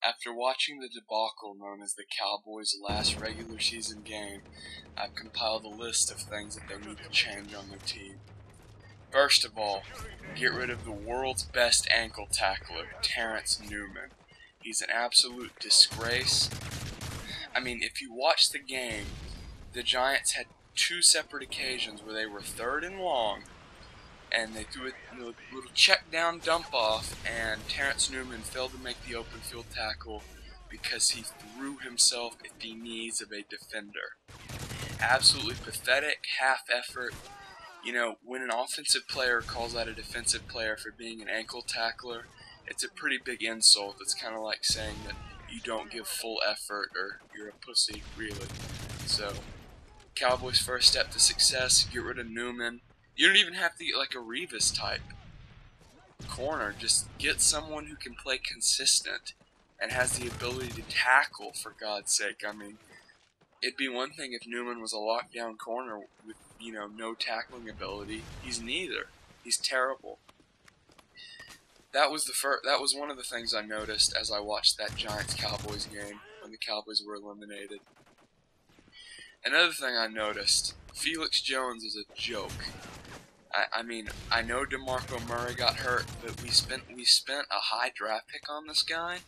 After watching the debacle known as the Cowboys' last regular season game, I've compiled a list of things that they need to change on their team. First of all, get rid of the world's best ankle tackler, Terrence Newman. He's an absolute disgrace. I mean, if you watch the game, the Giants had two separate occasions where they were 3rd and long, and they threw a little check down dump off, and Terrence Newman failed to make the open field tackle because he threw himself at the knees of a defender. Absolutely pathetic, half effort. You know, when an offensive player calls out a defensive player for being an ankle tackler, it's a pretty big insult. It's kind of like saying that you don't give full effort or you're a pussy, really. So, Cowboys' first step to success, get rid of Newman. You don't even have to get like a Revis type corner. Just get someone who can play consistent and has the ability to tackle, for God's sake. I mean, it'd be one thing if Newman was a lockdown corner with, no tackling ability. He's neither. He's terrible. That was one of the things I noticed as I watched that Giants-Cowboys game when the Cowboys were eliminated. Another thing I noticed, Felix Jones is a joke. I mean, I know DeMarco Murray got hurt, but we spent a high draft pick on this guy,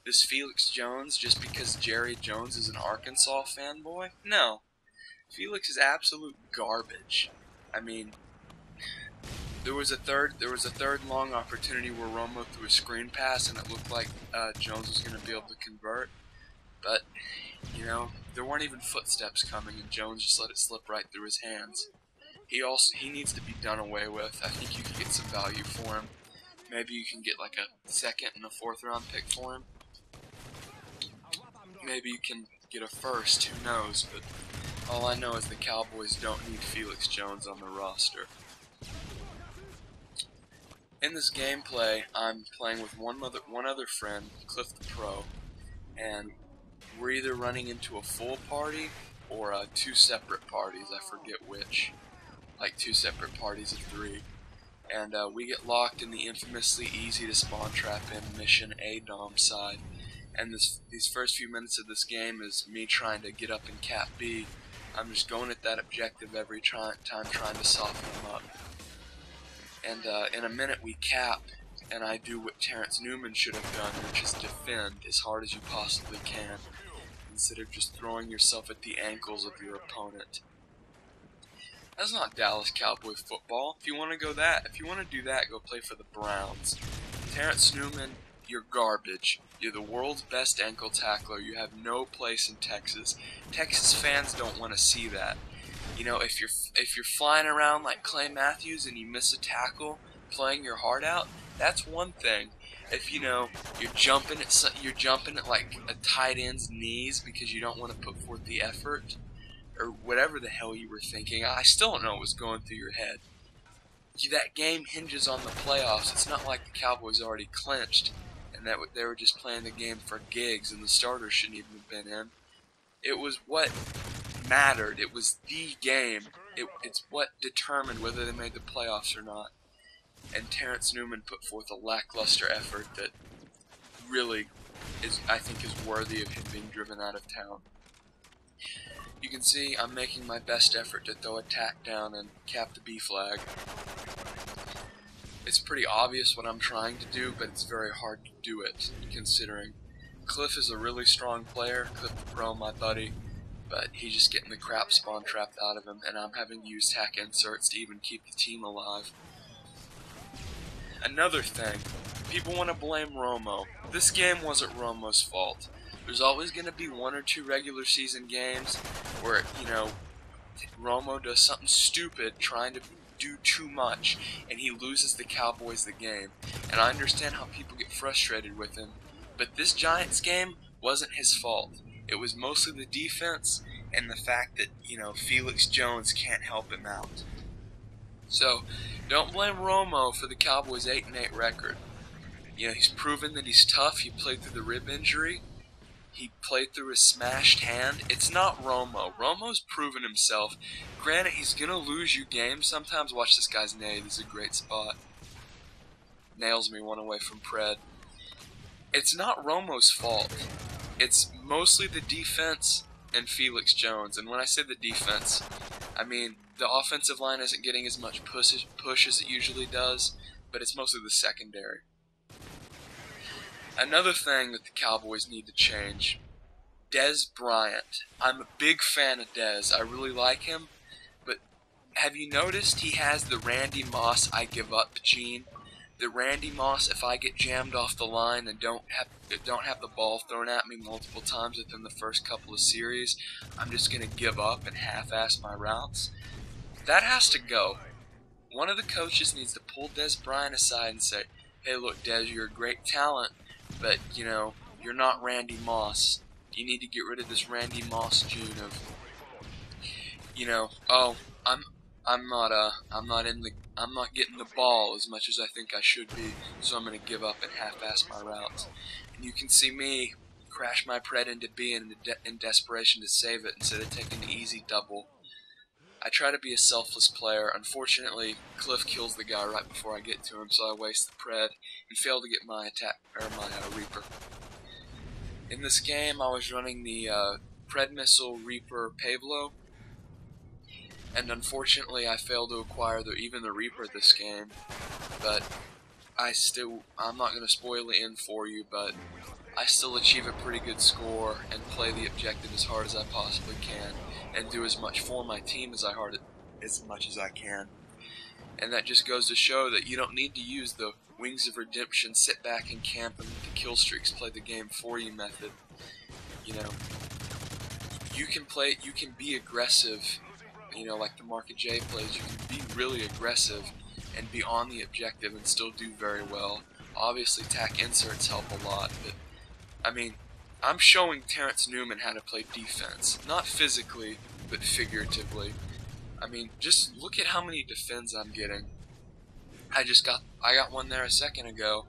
this Felix Jones, just because Jerry Jones is an Arkansas fanboy? No. Felix is absolute garbage. I mean, there was a third long opportunity where Romo threw a screen pass and it looked like Jones was going to be able to convert, but there weren't even footsteps coming, and Jones just let it slip right through his hands. He needs to be done away with. I think you can get some value for him. Maybe you can get like a 2nd and a 4th round pick for him. Maybe you can get a 1st, who knows, but all I know is the Cowboys don't need Felix Jones on the roster. In this gameplay, I'm playing with one other friend, Cliff the Pro, and we're either running into a full party or 2 separate parties, I forget which. Like 2 separate parties of 3. And we get locked in the infamously easy to spawn trap in mission A Dom side. And these first few minutes of this game is me trying to get up in Cap B. I'm just going at that objective every time trying to soften them up. And in a minute we cap, and I do what Terrence Newman should have done, which is defend as hard as you possibly can, instead of just throwing yourself at the ankles of your opponent. That's not Dallas Cowboy football. If you want to do that, go play for the Browns. Terrence Newman, you're garbage. You're the world's best ankle tackler. You have no place in Texas. Texas fans don't want to see that. If you're flying around like Clay Matthews and you miss a tackle, playing your heart out, that's one thing. If you're jumping at like a tight end's knees because you don't want to put forth the effort, or whatever the hell you were thinking, I still don't know what was going through your head. That game hinges on the playoffs. It's not like the Cowboys already clinched and that they were just playing the game for gigs and the starters shouldn't even have been in. It was what mattered. It was the game. It's what determined whether they made the playoffs or not. And Terrence Newman put forth a lackluster effort that really I think is worthy of him being driven out of town. You can see I'm making my best effort to throw a tack down and cap the B flag. It's pretty obvious what I'm trying to do, but it's very hard to do it, considering Cliff is a really strong player, Cliff the Pro, my buddy, but he's just getting the crap spawn trapped out of him, and I'm having to use tack inserts to even keep the team alive. Another thing, people want to blame Romo. This game wasn't Romo's fault. There's always going to be 1 or 2 regular season games where, Romo does something stupid trying to do too much, and he loses the Cowboys the game. And I understand how people get frustrated with him, but this Giants game wasn't his fault. It was mostly the defense and the fact that, Felix Jones can't help him out. So, don't blame Romo for the Cowboys' 8-8 record. He's proven that he's tough. He played through the rib injury. He played through his smashed hand. It's not Romo. Romo's proven himself. Granted, he's going to lose you games sometimes. Watch this guy's nail. This is a great spot. Nails me one away from Pred. it's not Romo's fault. It's mostly the defense and Felix Jones. And when I say the defense, I mean the offensive line isn't getting as much push as it usually does, but it's mostly the secondary. Another thing that the Cowboys need to change, Dez Bryant. I'm a big fan of Dez. I really like him, but have you noticed he has the Randy Moss I give up gene? The Randy Moss, if I get jammed off the line and don't have the ball thrown at me multiple times within the first couple of series, I'm just going to give up and half-ass my routes. That has to go. One of the coaches needs to pull Dez Bryant aside and say, hey, look, Dez, you're a great talent, but, you know, you're not Randy Moss. You need to get rid of this Randy Moss gene of, you know, oh, I'm not getting the ball as much as I think I should be, so I'm going to give up and half-ass my routes. And you can see me crash my pred into B in desperation to save it instead of taking the easy double. I try to be a selfless player. Unfortunately, Cliff kills the guy right before I get to him, so I waste the pred and fail to get my attack or my Reaper. In this game, I was running the pred missile Reaper Pavlo, and unfortunately, I failed to acquire even the Reaper this game. But I'm not going to spoil the end for you, but I still achieve a pretty good score and play the objective as hard as I possibly can, and do as much for my team as much as I can. And that just goes to show that you don't need to use the Wings of Redemption, sit back and camp and let the kill streaks play the game for you method. You know, you can be aggressive, you know, like the Market J plays. You can be really aggressive and be on the objective and still do very well. Obviously, tack inserts help a lot, but I mean, I'm showing Terrence Newman how to play defense, not physically, but figuratively. I mean, just look at how many defends I'm getting. I got one there a second ago,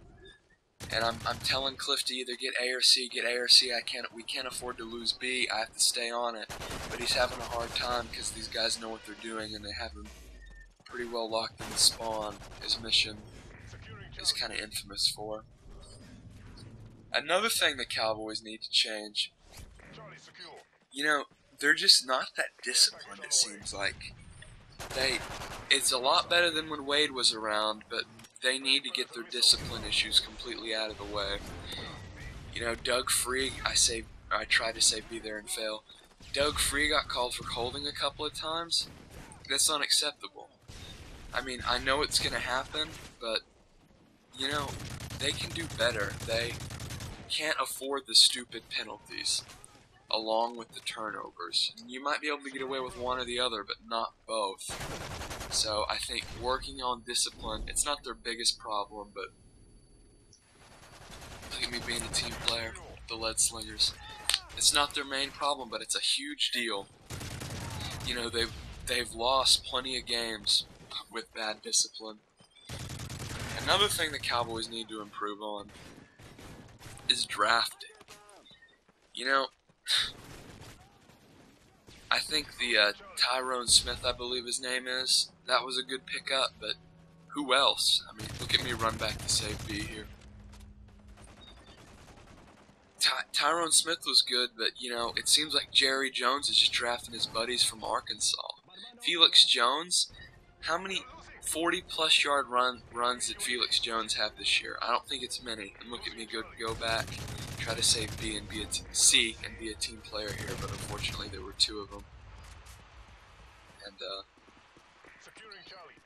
and I'm telling Cliff to either get A or C, we can't afford to lose B. I have to stay on it, but he's having a hard time because these guys know what they're doing and they have him pretty well locked in the spawn. His mission is kind of infamous for. Another thing the Cowboys need to change, you know, they're just not that disciplined, it seems like. It's a lot better than when Wade was around, but they need to get their discipline issues completely out of the way. You know, Doug Free, I tried to say be there and fail. Doug Free got called for holding a couple of times. That's unacceptable. I mean, I know it's going to happen, but, you know, they can do better. They can't afford the stupid penalties, along with the turnovers. You might be able to get away with one or the other, but not both. So I think working on discipline, it's not their biggest problem, but look at me being a team player, the Lead Slingers. It's not their main problem, but it's a huge deal. You know, they've lost plenty of games with bad discipline. Another thing the Cowboys need to improve on is drafting. You know, I think the Tyrone Smith, I believe his name is, that was a good pickup, but who else? I mean, look at me run back to save B here. Tyrone Smith was good, but, you know, it seems like Jerry Jones is just drafting his buddies from Arkansas. Felix Jones, how many 40-plus yard runs did Felix Jones have this year? I don't think it's many. And look at me go back, try to save B and be C and be a team player here, but unfortunately there were two of them. And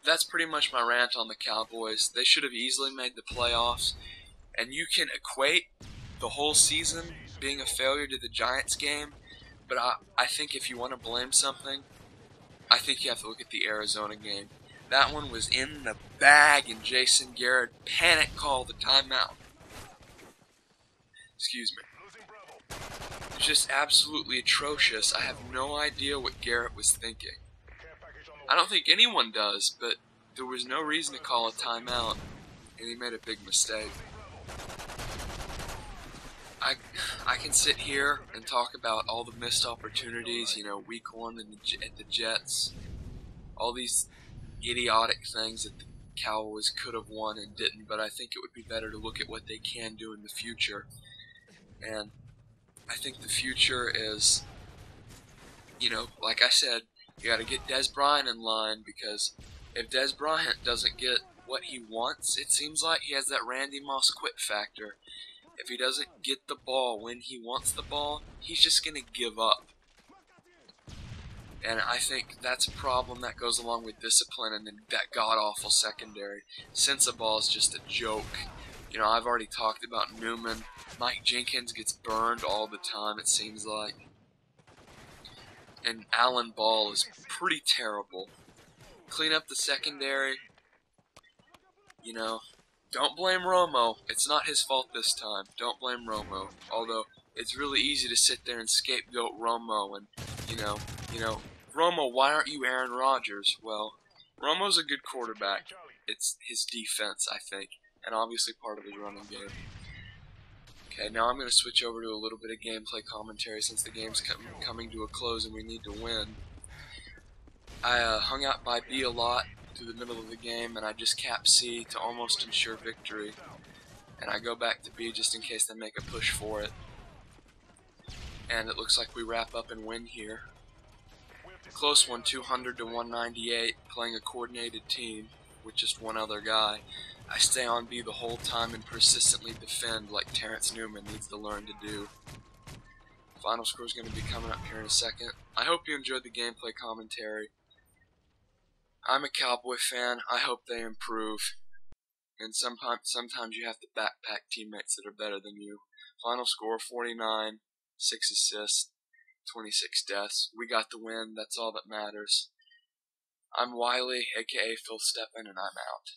that's pretty much my rant on the Cowboys. They should have easily made the playoffs, and you can equate the whole season being a failure to the Giants game, but I think if you want to blame something, I think you have to look at the Arizona game. That one was in the bag, and Jason Garrett panic called the timeout. Excuse me. It's just absolutely atrocious. I have no idea what Garrett was thinking. I don't think anyone does, but there was no reason to call a timeout, and he made a big mistake. I can sit here and talk about all the missed opportunities, you know, week one at the Jets, all these idiotic things that Cowboys could have won and didn't, but I think it would be better to look at what they can do in the future. And I think the future is, like I said, you got to get Des Bryant in line, because if Des Bryant doesn't get what he wants, it seems like he has that Randy Moss quit factor. If he doesn't get the ball when he wants the ball, he's just going to give up. And I think that's a problem that goes along with discipline and then that god-awful secondary. Sensabaugh is just a joke. I've already talked about Newman. Mike Jenkins gets burned all the time, it seems like. And Allen Ball is pretty terrible. Clean up the secondary. Don't blame Romo. It's not his fault this time. Don't blame Romo. Although, it's really easy to sit there and scapegoat Romo and, Romo, why aren't you Aaron Rodgers? Well, Romo's a good quarterback. It's his defense, I think, and obviously part of his running game. Okay, now I'm going to switch over to a little bit of gameplay commentary since the game's coming to a close and we need to win. I hung out by B a lot through the middle of the game, and I just capped C to almost ensure victory. And I go back to B just in case they make a push for it. And it looks like we wrap up and win here. Close one, 200 to 198, playing a coordinated team with just one other guy. I stay on B the whole time and persistently defend like Terrence Newman needs to learn to do. Final score is going to be coming up here in a second. I hope you enjoyed the gameplay commentary. I'm a Cowboy fan. I hope they improve. And sometimes you have to backpack teammates that are better than you. Final score 49, 6 assists, 26 deaths. We got the win. That's all that matters. I'm Wiley, aka Phil Steppen, and I'm out.